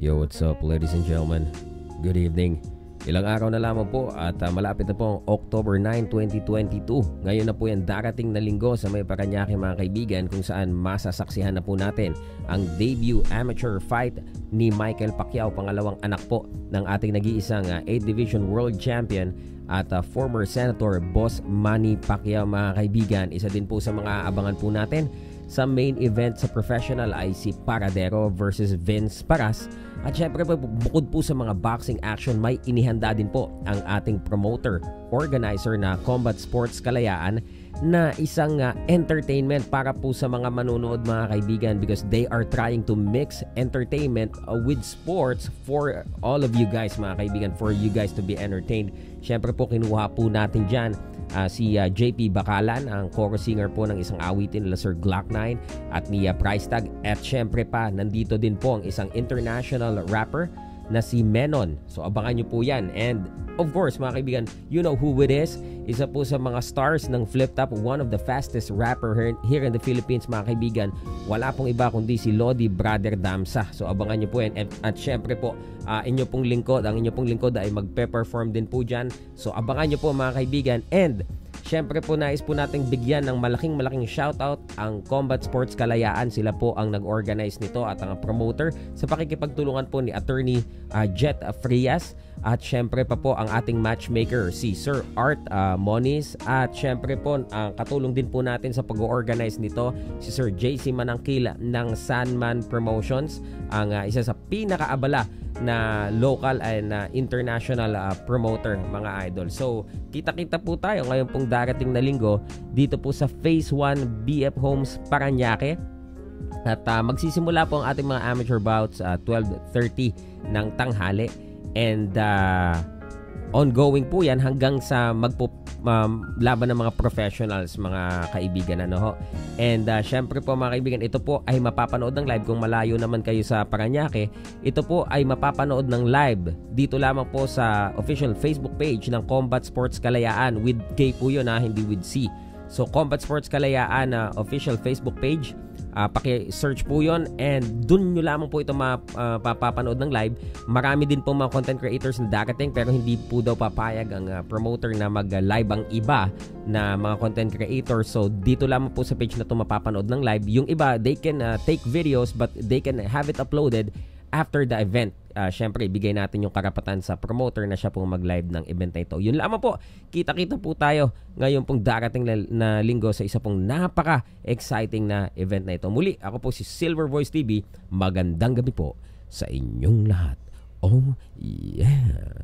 Yo, what's up ladies and gentlemen? Good evening. Ilang araw na lamang po at malapit na po ang October 9, 2022. Ngayon na po yung darating na linggo sa may Parañaque mga kaibigan, kung saan masasaksihan na po natin ang debut amateur fight ni Michael Pacquiao, pangalawang anak po ng ating nag-iisang 8th Division World Champion at former Senator Boss Manny Pacquiao mga kaibigan. Isa din po sa mga abangan po natin sa main event sa professional ay si Paradero versus Vince Paras. At syempre po, bukod po sa mga boxing action, may inihanda din po ang ating promoter, organizer na Combat Sports Kalayaan na isang entertainment para po sa mga manonood mga kaibigan, because they are trying to mix entertainment with sports for all of you guys mga kaibigan, for you guys to be entertained. Syempre po kinuha po natin dyan si JP Bakalan, ang chorus singer po ng isang awitin nila Sir Glock 9 at ni Price Tag. At syempre pa, nandito din po ang isang international rapper na si Menon. So abangan nyo po yan. And of course mga kaibigan, you know who it is. Isa po sa mga stars ng Flip Top, one of the fastest rapper here in the Philippines mga kaibigan. Wala pong iba kundi si Lodi Brother Damsa. So abangan nyo po yan. At syempre po, ang inyo pong lingkod ay magpe-perform din po dyan. So abangan nyo po mga kaibigan. And syempre po, nais po nating bigyan ng malaking shoutout ang Combat Sports Kalayaan. Sila po ang nag-organize nito at ang promoter sa pakikipagtulungan po ni Attorney Jet Frias. At syempre pa po ang ating matchmaker si Sir Art Moniz. At syempre po katulong din po natin sa pag-organize nito si Sir JC Manangkil ng Sandman Promotions, ang isa sa pinakaabala na local and international promoter mga idol. So kita-kita po tayo ngayon pong darating na linggo dito po sa Phase 1 BF Homes Parañaque. At magsisimula po ang ating mga amateur bouts 12:30 ng tanghali. And ongoing po yan hanggang sa laban ng mga professionals mga kaibigan, ano ho. And syempre po mga kaibigan, ito po ay mapapanood ng live. Kung malayo naman kayo sa Parañaque, ito po ay mapapanood ng live dito lamang po sa official Facebook page ng Combat Sports Kalayaan, with K po yun hindi with C. So Combat Sports Kalayaan official Facebook page, paki-search po yon, and dun nyo lamang po ito mapapanood ng live. Marami din po mga content creators na darating, pero hindi po daw papayag ang promoter na mag-live ang iba na mga content creators. So dito lamang po sa page na ito mapapanood ng live. Yung iba, they can take videos but they can have it uploaded after the event. Syempre, ibigay natin yung karapatan sa promoter na siya pong mag-live ng event na ito. Yun lamang po, kita-kita po tayo ngayon pong darating na linggo sa isa pong napaka-exciting na event na ito. Muli, ako po si Silver Voice TV. Magandang gabi po sa inyong lahat. Oh yeah!